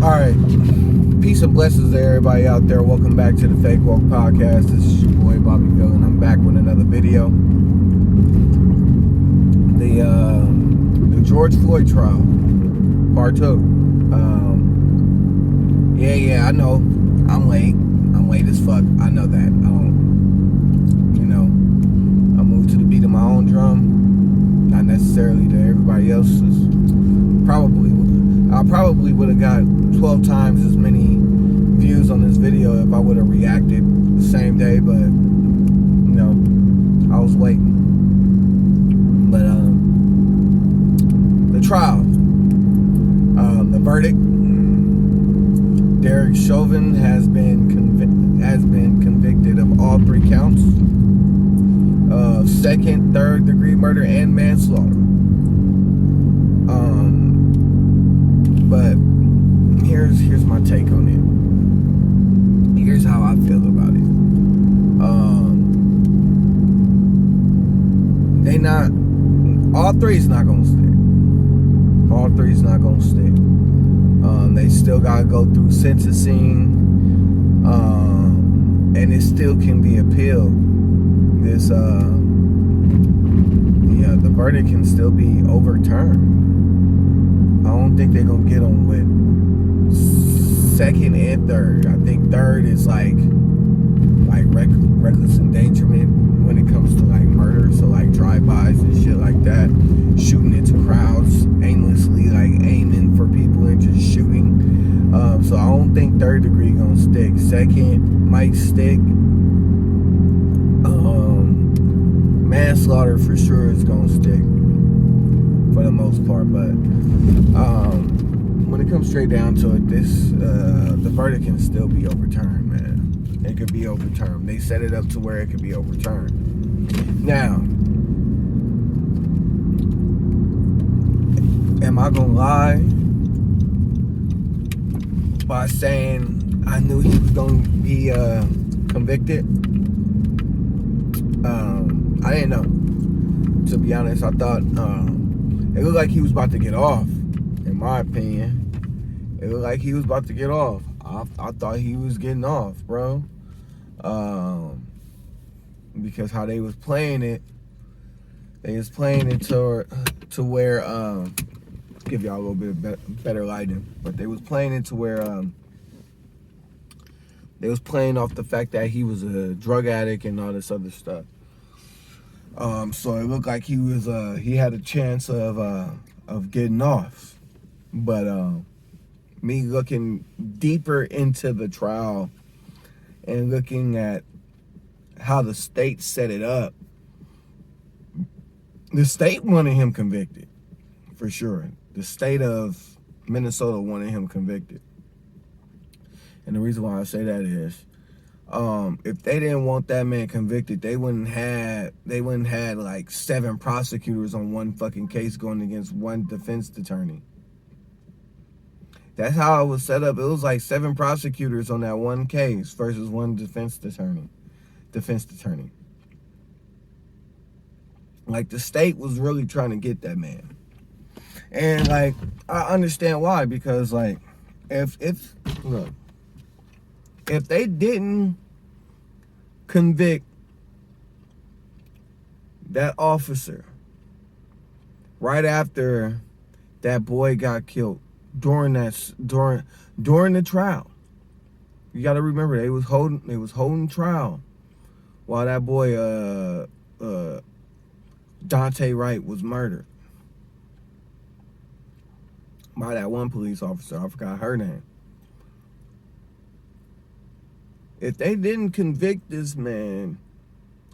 Alright, peace and blessings to everybody out there. Welcome back to the Fake Woke Podcast. This is your boy Bobby VILN. I'm back with another video. The George Floyd trial, part 2. I know. I'm late. I'm late as fuck. I know that. I moved to the beat of my own drum, not necessarily to everybody else's. I probably would have got 12 times as many views on this video if I would have reacted the same day, but I was waiting. But the trial, the verdict, Derek Chauvin has been convicted of all 3 counts of second, third degree murder and manslaughter. But here's my take on it. Here's how I feel about it. All 3's not gonna stick. All 3's not gonna stick. They still gotta go through sentencing, and it still can be appealed. The verdict can still be overturned. I don't think they're gonna get them with second and third. I think third is like reckless endangerment when it comes to like murder, so like drive-bys and shit like that, shooting into crowds aimlessly, like aiming for people and just shooting. So I don't think third degree gonna stick. Second might stick. Manslaughter for sure is gonna stick for the most part, but when it comes straight down to it, the verdict can still be overturned, man. It could be overturned. They set it up to where it could be overturned. Now, am I gonna lie by saying I knew he was gonna be convicted? I didn't know. To be honest, I thought it looked like he was about to get off. In my opinion, it looked like he was about to get off. I thought he was getting off, bro. Because how they was playing it, to where give y'all a little bit of better lighting, but they was playing it to where they was playing off the fact that he was a drug addict and all this other stuff. So it looked like he had a chance of getting off. But me looking deeper into the trial and looking at how the state set it up, the state wanted him convicted, for sure. The state of Minnesota wanted him convicted. And the reason why I say that is, if they didn't want that man convicted, they wouldn't had like 7 prosecutors on one fucking case going against one defense attorney. That's how it was set up. It was like 7 prosecutors on that one case versus one defense attorney. Like, the state was really trying to get that man. And like, I understand why, because like, if they didn't convict that officer right after that boy got killed during the trial, you got to remember they was holding trial while that boy Dante Wright was murdered by that one police officer. I forgot her name. If they didn't convict this man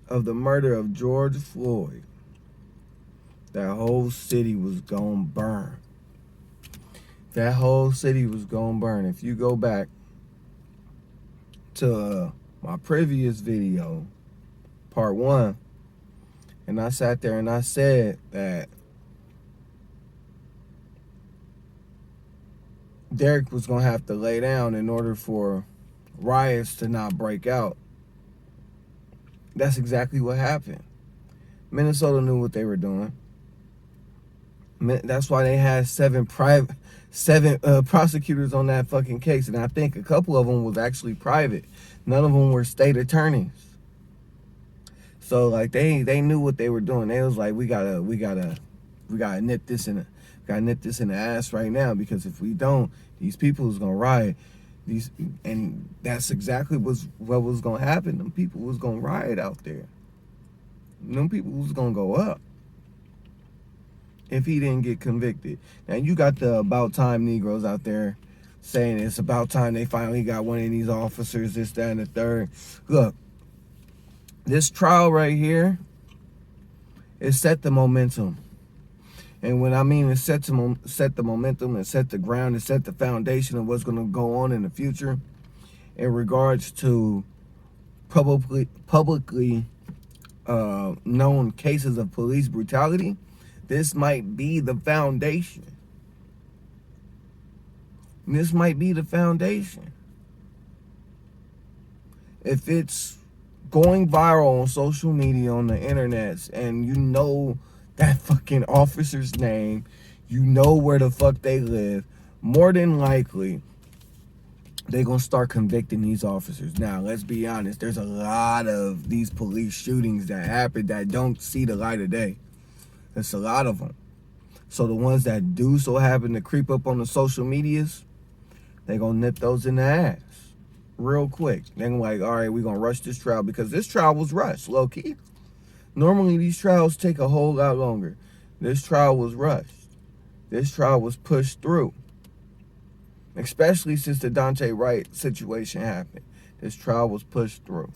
of the murder of George Floyd, that whole city was gonna burn. That whole city was gonna burn. If you go back to my previous video, part 1, and I sat there and I said that Derek was gonna have to lay down in order for riots to not break out. That's exactly what happened. Minnesota knew what they were doing. That's why they had seven prosecutors on that fucking case, and I think a couple of them was actually private. None of them were state attorneys. So like they knew what they were doing. They was like, we gotta nip this in the ass right now, because if we don't, these people is gonna riot. And that's exactly what was gonna happen. Them people was gonna riot out there. Them people was gonna go up if he didn't get convicted. Now you got the about time Negroes out there saying it's about time they finally got one of these officers, this, that, and the third. Look, this trial right here, it set the momentum. And when I mean it set the momentum, it set the ground, it set the foundation of what's going to go on in the future in regards to publicly known cases of police brutality. This might be the foundation. This might be the foundation. If it's going viral on social media, on the internet, and you know that fucking officer's name, you know where the fuck they live, more than likely they're gonna start convicting these officers. Now, let's be honest, there's a lot of these police shootings that happen that don't see the light of day. There's a lot of them. So the ones that do so happen to creep up on the social medias, they're gonna nip those in the ass real quick. They're like, all right, we're gonna rush this trial, because this trial was rushed, low key. Normally these trials take a whole lot longer. This trial was rushed. This trial was pushed through. Especially since the Daunte Wright situation happened. This trial was pushed through.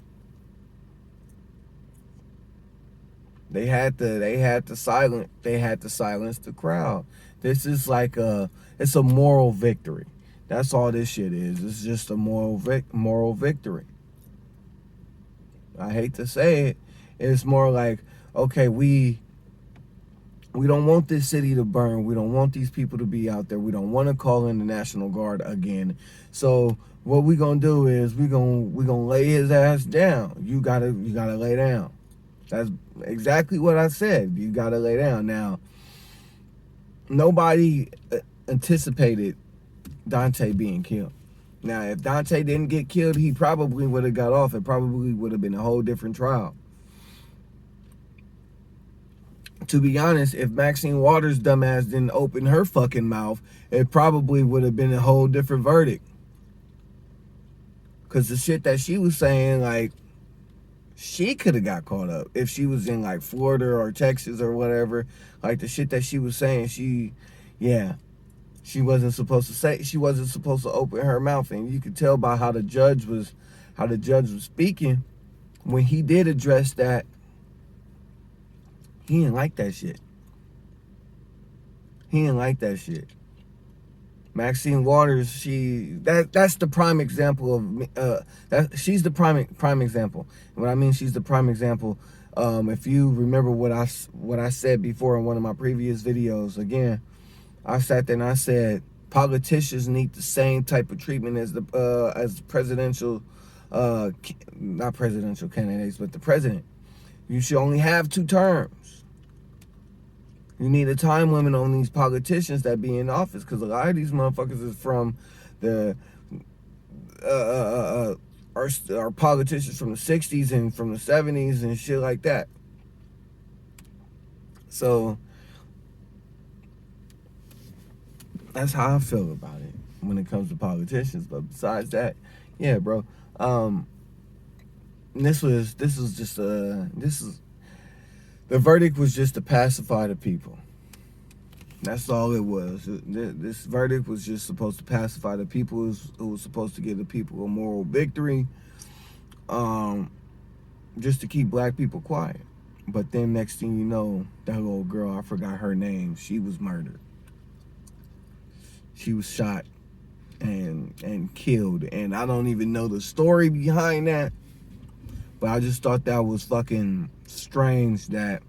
They had to silence the crowd. This is like it's a moral victory. That's all this shit is. It's just a moral victory. I hate to say it. It's more like, okay, we don't want this city to burn. We don't want these people to be out there. We don't want to call in the National Guard again. So what we gonna do is we gonna lay his ass down. You gotta lay down. That's exactly what I said. You gotta lay down. Now, nobody anticipated Daunte being killed. Now, if Daunte didn't get killed, he probably would have got off. It probably would have been a whole different trial. To be honest, if Maxine Waters' dumbass didn't open her fucking mouth, it probably would have been a whole different verdict. Because the shit that she was saying, like, she could have got caught up if she was in, like, Florida or Texas or whatever. Like, the shit that she was saying, she wasn't supposed to say. She wasn't supposed to open her mouth. And you could tell by how the judge was speaking when he did address that. He didn't like that shit. He didn't like that shit. Maxine Waters, that's the prime example of she's the prime example. And what I mean, she's the prime example. If you remember what I said before in one of my previous videos, again, I sat there and I said politicians need the same type of treatment as the presidential, not presidential candidates, but the president. You should only have 2 terms. You need a time limit on these politicians that be in office, because a lot of these motherfuckers is from the are politicians from the 60s and from the 70s and shit like that. So that's how I feel about it when it comes to politicians. But besides that, yeah, bro. The verdict was just to pacify the people. That's all it was. This verdict was just supposed to pacify the people. It was supposed to give the people a moral victory, just to keep black people quiet. But then next thing you know, that little girl, I forgot her name, she was murdered. She was shot and killed. And I don't even know the story behind that. But I just thought that was fucking strange that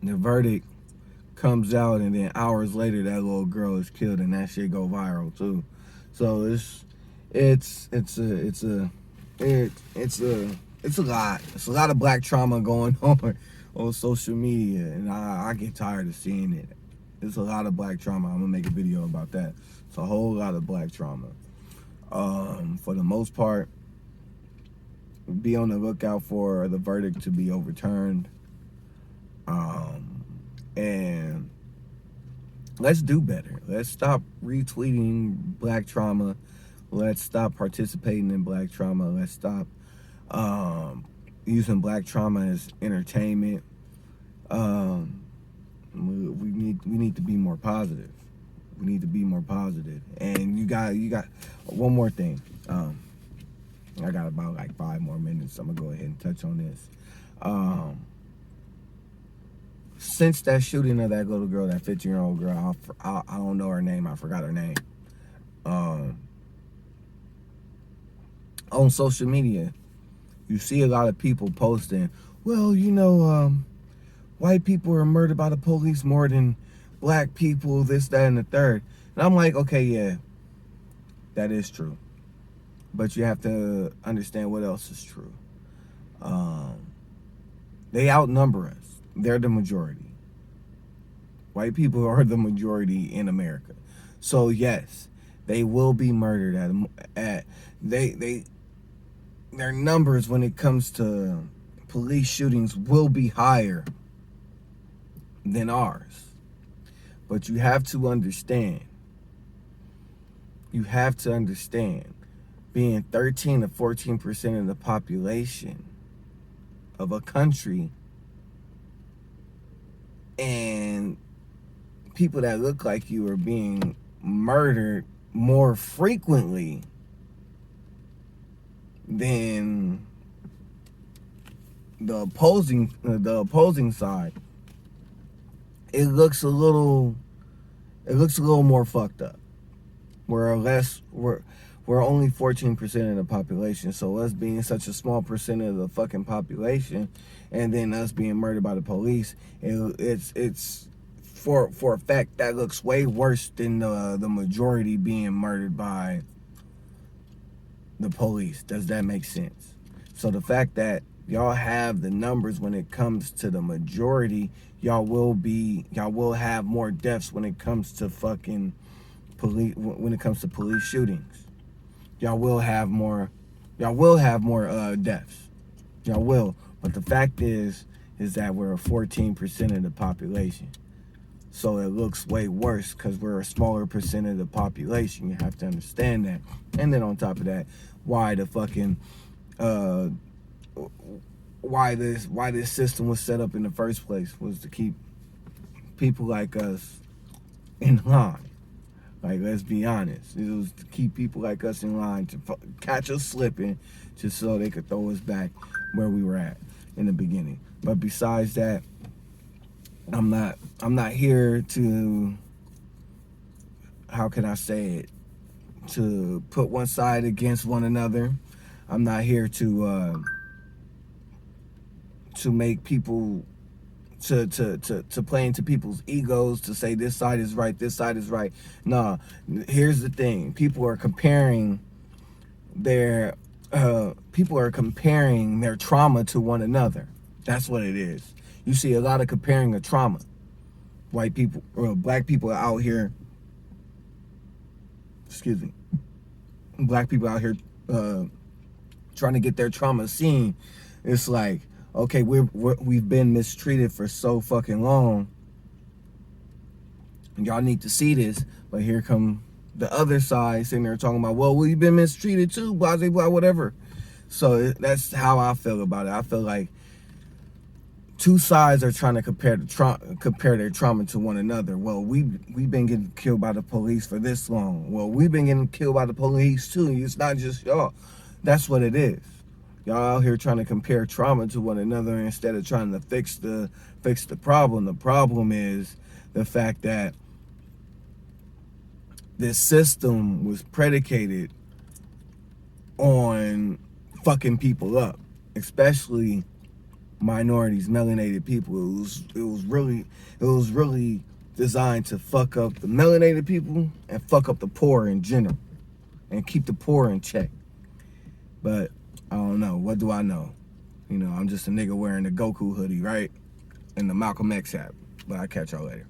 the verdict comes out and then hours later that little girl is killed and that shit go viral too. So it's a lot. It's a lot of black trauma going on on social media, and I get tired of seeing it. It's a lot of black trauma. I'm gonna make a video about that. It's a whole lot of black trauma. For the most part, be on the lookout for the verdict to be overturned. And let's do better. Let's stop retweeting black trauma. Let's stop participating in black trauma. Let's stop using black trauma as entertainment. We need to be more positive. We need to be more positive. And you got one more thing. I got about like 5 more minutes. I'm gonna go ahead and touch on this. Since that shooting of that little girl, that 15-year-old girl, I don't know her name. I forgot her name. On social media, you see a lot of people posting, well, white people are murdered by the police more than black people, this, that, and the third. And I'm like, okay, yeah, that is true. But you have to understand what else is true. They outnumber us. They're the majority. White people are the majority in America. So yes, they will be murdered their numbers when it comes to police shootings will be higher than ours. But you have to understand, being 13 to 14% of the population of a country, and people that look like you are being murdered more frequently than the opposing side, it looks a little more fucked up. We're only 14% of the population, so us being such a small percent of the fucking population, and then us being murdered by the police, it's for a fact that looks way worse than the majority being murdered by the police. Does that make sense? So the fact that y'all have the numbers when it comes to the majority, y'all will have more deaths when it comes to fucking police, when it comes to police shootings. Y'all will have more deaths. Y'all will. But the fact is that we're 14% of the population. So it looks way worse because we're a smaller percent of the population. You have to understand that. And then on top of that, why this system was set up in the first place was to keep people like us in line. Like, let's be honest. It was to keep people like us in line, to catch us slipping, just so they could throw us back where we were at in the beginning. But besides that, I'm not here to, how can I say it, to put one side against one another. I'm not here to make people to play into people's egos, to say this side is right, this side is right. Nah, here's the thing. People are comparing their trauma to one another. That's what it is. You see a lot of comparing of trauma. White people or black people out here, black people out here trying to get their trauma seen. It's like, okay, we've been mistreated for so fucking long. Y'all need to see this, but here come the other side sitting there talking about, well, we've been mistreated too, blah, blah, blah, whatever. So that's how I feel about it. I feel like two sides are trying to compare their trauma to one another. Well, we've been getting killed by the police for this long. Well, we've been getting killed by the police too. It's not just y'all. That's what it is. Y'all out here trying to compare trauma to one another instead of trying to fix the problem. The problem is the fact that this system was predicated on fucking people up, especially minorities, melanated people. It was really designed to fuck up the melanated people and fuck up the poor in general and keep the poor in check. But I don't know. What do I know? I'm just a nigga wearing a Goku hoodie, right? and the Malcolm X app. But I'll catch y'all later.